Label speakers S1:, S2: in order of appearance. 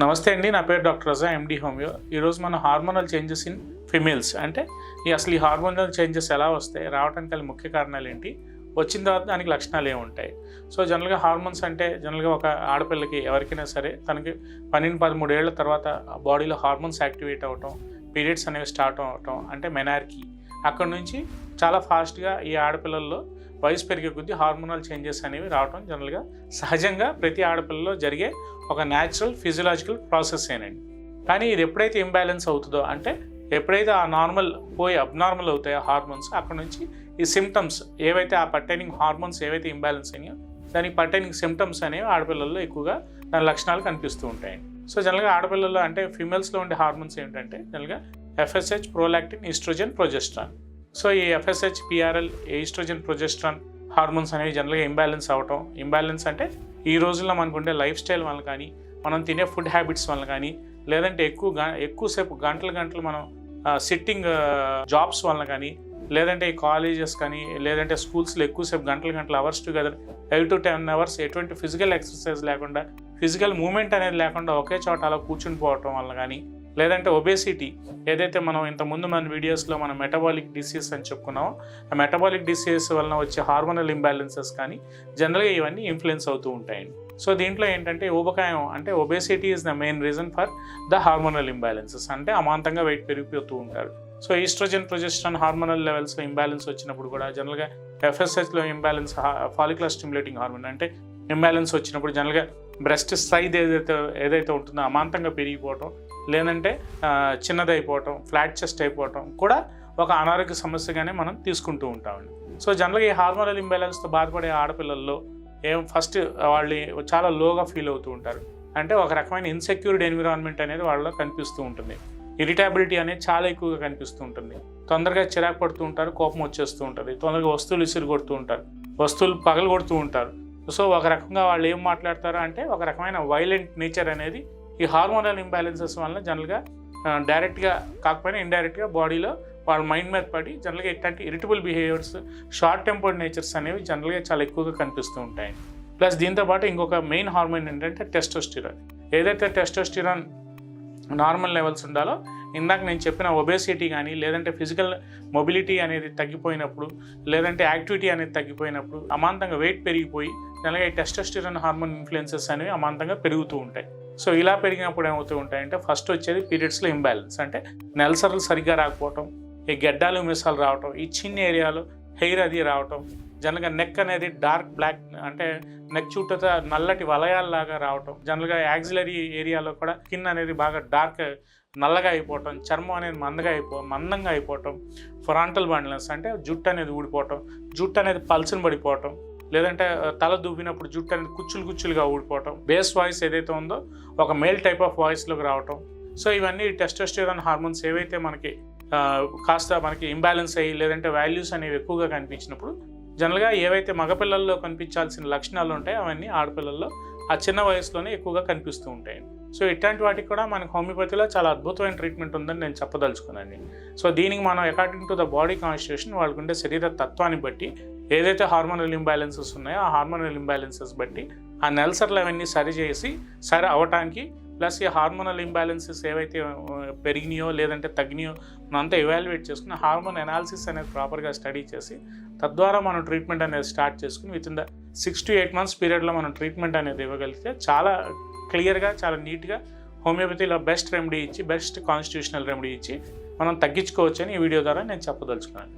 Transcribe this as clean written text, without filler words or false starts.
S1: నమస్తే అండి, నా పేరు డాక్టర్ రజా, ఎండి హోమియో. ఈరోజు మనం హార్మోనల్ చేంజెస్ ఇన్ ఫిమేల్స్ అంటే అసలు ఈ హార్మోనల్ చేంజెస్ ఎలా వస్తాయి, రావడానికి గల ముఖ్య కారణాలు ఏంటి, వచ్చిన తర్వాత దానికి లక్షణాలు ఏముంటాయి. సో జనరల్గా హార్మోన్స్ అంటే జనరల్గా ఒక ఆడపిల్లకి ఎవరికైనా సరే తనకి 12-13 ఏళ్ల తర్వాత బాడీలో హార్మోన్స్ యాక్టివేట్ అవ్వటం, పీరియడ్స్ అనేవి స్టార్ట్ అవ్వటం అంటే మెనార్కీ. అక్కడ నుంచి చాలా ఫాస్ట్గా ఈ ఆడపిల్లల్లో వయసు పెరిగే కొద్దీ హార్మోనల్ చేంజెస్ అనేవి రావటం జనరల్గా సహజంగా ప్రతి ఆడపిల్లలో జరిగే ఒక న్యాచురల్ ఫిజియలాజికల్ ప్రాసెస్ ఏనండి. కానీ ఇది ఎప్పుడైతే ఇంబ్యాలెన్స్ అవుతుందో అంటే ఎప్పుడైతే ఆ నార్మల్ పోయి అబ్నార్మల్ అవుతాయో హార్మోన్స్, అక్కడ నుంచి ఈ సిమ్టమ్స్ ఏవైతే ఆ పర్టైనింగ్ హార్మోన్స్ ఏవైతే ఇంబ్యాలెన్స్ అయినాయో దానికి పర్టైనింగ్ సిమ్టమ్స్ అనేవి ఆడపిల్లల్లో ఎక్కువగా దాని లక్షణాలు కనిపిస్తూ ఉంటాయండి. సో జనరల్గా ఆడపిల్లల్లో అంటే ఫిమేల్స్లో ఉండే హార్మోన్స్ ఏంటంటే జనరల్గా FSH, prolactin, oestrogen, progesterone. So ఈ FSH, PRL, oestrogen, progesterone hormones అనేవి జనరల్గా ఇంబ్యాలెన్స్ అవటం. ఇంబ్యాలెన్స్ అంటే ఈ రోజుల్లో మనకు ఉండే లైఫ్ స్టైల్ వల్ల కానీ, మనం తినే ఫుడ్ హ్యాబిట్స్ వల్ల కానీ, లేదంటే ఎక్కువసేపు గంటలు మనం సిట్టింగ్ జాబ్స్ వల్ల కానీ, లేదంటే ఈ కాలేజెస్ కానీ, లేదంటే స్కూల్స్లో ఎక్కువసేపు గంటలు అవర్స్ టుగెదర్ 8 to 10 hours ఎటువంటి ఫిజికల్ ఎక్సర్సైజ్ లేకుండా, ఫిజికల్ మూమెంట్ అనేది లేకుండా ఒకే చోట అలా కూర్చుని పోవటం వల్ల కానీ, లేదంటే ఒబేసిటీ ఏదైతే మనం ఇంతకుముందు మన వీడియోస్లో మనం మెటబాలిక్ డిసీజ్ అని చెప్పుకున్నామో ఆ మెటబాలిక్ డిసీజ్ వలన వచ్చే హార్మోనల్ ఇంబ్యాలెన్సెస్ కానీ జనరల్గా ఇవన్నీ ఇన్ఫ్లుయెన్స్ అవుతూ ఉంటాయండి. సో దీంట్లో ఏంటంటే ఊబకాయం అంటే obesity is the main reason for the hormonal imbalances. అంటే అమాంతంగా వెయిట్ పెరిగిపోతూ ఉంటారు. సో ఈస్ట్రోజన్, ప్రొజెస్ట్రాన్ హార్మోనల్ లెవెల్స్లో ఇంబ్యాలెన్స్ వచ్చినప్పుడు కూడా జనరల్గా FSHలో ఇంబ్యాలెన్స్, ఫాలిక్యులర్ స్టిమ్యులేటింగ్ హార్మోన్ అంటే ఇంబ్యాలెన్స్ వచ్చినప్పుడు జనరల్గా బ్రెస్ట్ సైజ్ ఏదైతే ఉంటుందో అమాంతంగా పెరిగిపోవటం, లేదంటే చిన్నదైపోవటం, ఫ్లాట్ చెస్ట్ అయిపోవటం కూడా ఒక అనారోగ్య సమస్యగానే మనం తీసుకుంటూ ఉంటామండి. సో జనరల్గా ఈ హార్మోనల్ ఇంబ్యాలెన్స్తో బాధపడే ఆడపిల్లల్లో ఫస్ట్ వాళ్ళు చాలా లోగా ఫీల్ అవుతూ ఉంటారు. అంటే ఒక రకమైన ఇన్సెక్యూర్డ్ ఎన్విరాన్మెంట్ అనేది వాళ్ళలో కనిపిస్తూ ఉంటుంది. ఇరిటబిలిటీ అనేది చాలా ఎక్కువగా కనిపిస్తూ ఉంటుంది. తొందరగా చిరాకు పడుతూ ఉంటారు, కోపం వచ్చేస్తూ ఉంటుంది, తొందరగా వస్తువులు ఇసురు కొడుతూ ఉంటారు, వస్తువులు పగలు కొడుతూ ఉంటారు. సో ఒక రకంగా వాళ్ళు ఏం మాట్లాడతారు అంటే ఒక రకమైన వైలెంట్ నేచర్ అనేది ఈ హార్మోనల్ ఇంబ్యాలెన్సెస్ వల్ల జనరల్గా డైరెక్ట్గా కాకపోయినా ఇండైరెక్ట్గా బాడీలో వాళ్ళ మైండ్ మీద పడి జనరల్గా ఇట్లాంటి irritable behaviours, short tempered natures అనేవి జనరల్గా చాలా ఎక్కువగా కనిపిస్తూ ఉంటాయి. ప్లస్ దీంతోపాటు ఇంకొక మెయిన్ హార్మోన్ ఏంటంటే టెస్టోస్టిరాన్. ఏదైతే టెస్టోస్టిరాన్ నార్మల్ లెవెల్స్ ఉండాలో, ఇందాక నేను చెప్పిన ఒబేసిటీ కానీ, లేదంటే ఫిజికల్ మొబిలిటీ అనేది తగ్గిపోయినప్పుడు, లేదంటే యాక్టివిటీ అనేది తగ్గిపోయినప్పుడు, అమాంతంగా వెయిట్ పెరిగిపోయి జనరల్గా ఈ టెస్టోస్టిరాన్ హార్మోన్ ఇన్ఫ్లుయెన్సెస్ అనేవి అమాంతంగా పెరుగుతూ ఉంటాయి. సో ఇలా పెరిగినప్పుడు ఏమవుతూ ఉంటాయంటే ఫస్ట్ వచ్చేది పీరియడ్స్లో ఇంబ్యాలెన్స్. అంటే నెలసరులు సరిగ్గా రాకపోవటం, ఈ గెడ్డాలు మిసాలు రావటం, ఈ చిన్న ఏరియాలో హెయిర్ అది రావటం, జనరల్గా నెక్ అనేది డార్క్ బ్లాక్ అంటే నెక్ చుట్టూ నల్లటి వలయాల్లాగా రావటం, జనరల్గా యాక్సిలరీ ఏరియాలో కూడా స్కిన్ అనేది బాగా డార్క్ నల్లగా అయిపోవటం, చర్మం అనేది మందంగా అయిపోవటం, ఫ్రాంటల్ బండ్లెస్ అంటే జుట్టు అనేది ఊడిపోవటం, జుట్టు అనేది పల్చన పడిపోవటం, లేదంటే తల దువ్వినప్పుడు జుట్టు అనేది కుచ్చులుగా ఊడిపోవటం, బేస్ వాయిస్ ఏదైతే ఉందో ఒక మేల్ టైప్ ఆఫ్ వాయిస్లోకి రావటం. సో ఇవన్నీ టెస్టోస్టెరాన్ హార్మోన్స్ ఏవైతే మనకి కాస్త మనకి ఇంబ్యాలెన్స్ అయ్యి, లేదంటే వాల్యూస్ అనేవి ఎక్కువగా కనిపించినప్పుడు జనరల్గా ఏవైతే మగపిల్లల్లో కనిపించాల్సిన లక్షణాలు ఉంటాయో అవన్నీ ఆడపిల్లల్లో ఆ చిన్న వయసులోనే ఎక్కువగా కనిపిస్తూ ఉంటాయండి. సో ఇట్లాంటి వాటికి కూడా మనకి హోమియోపతిలో చాలా అద్భుతమైన ట్రీట్మెంట్ ఉందని నేను చెప్పదలుచుకున్నాను. సో దీనికి మనం according to the body constitution, వాళ్ళకు ఉండే శరీర తత్వాన్ని బట్టి ఏదైతే హార్మోనల్ ఇంబ్యాలెన్సెస్ ఉన్నాయో ఆ హార్మోనల్ ఇంబ్యాలెన్సెస్ బట్టి ఆ నెలసర్లు అవన్నీ సరి అవటానికి, ప్లస్ ఈ హార్మోనల్ ఇంబ్యాలెన్సెస్ ఏవైతే పెరిగినాయో లేదంటే తగ్గినాయో మనంతా ఎవాల్యుయేట్ చేసుకుని హార్మోన్ అనాలిసిస్ అనేది ప్రాపర్గా స్టడీ చేసి తద్వారా మనం ట్రీట్మెంట్ అనేది స్టార్ట్ చేసుకుని వితిన్ ద 6 to 8 months పీరియడ్లో మనం ట్రీట్మెంట్ అనేది ఇవ్వగలిగితే చాలా క్లియర్గా, చాలా నీట్గా హోమియోపతిలో బెస్ట్ రెమెడీ ఇచ్చి, బెస్ట్ కాన్స్టిట్యూషనల్ రెమెడీ ఇచ్చి మనం తగ్గించుకోవచ్చని ఈ వీడియో ద్వారా నేను చెప్పదలుచుకున్నాను.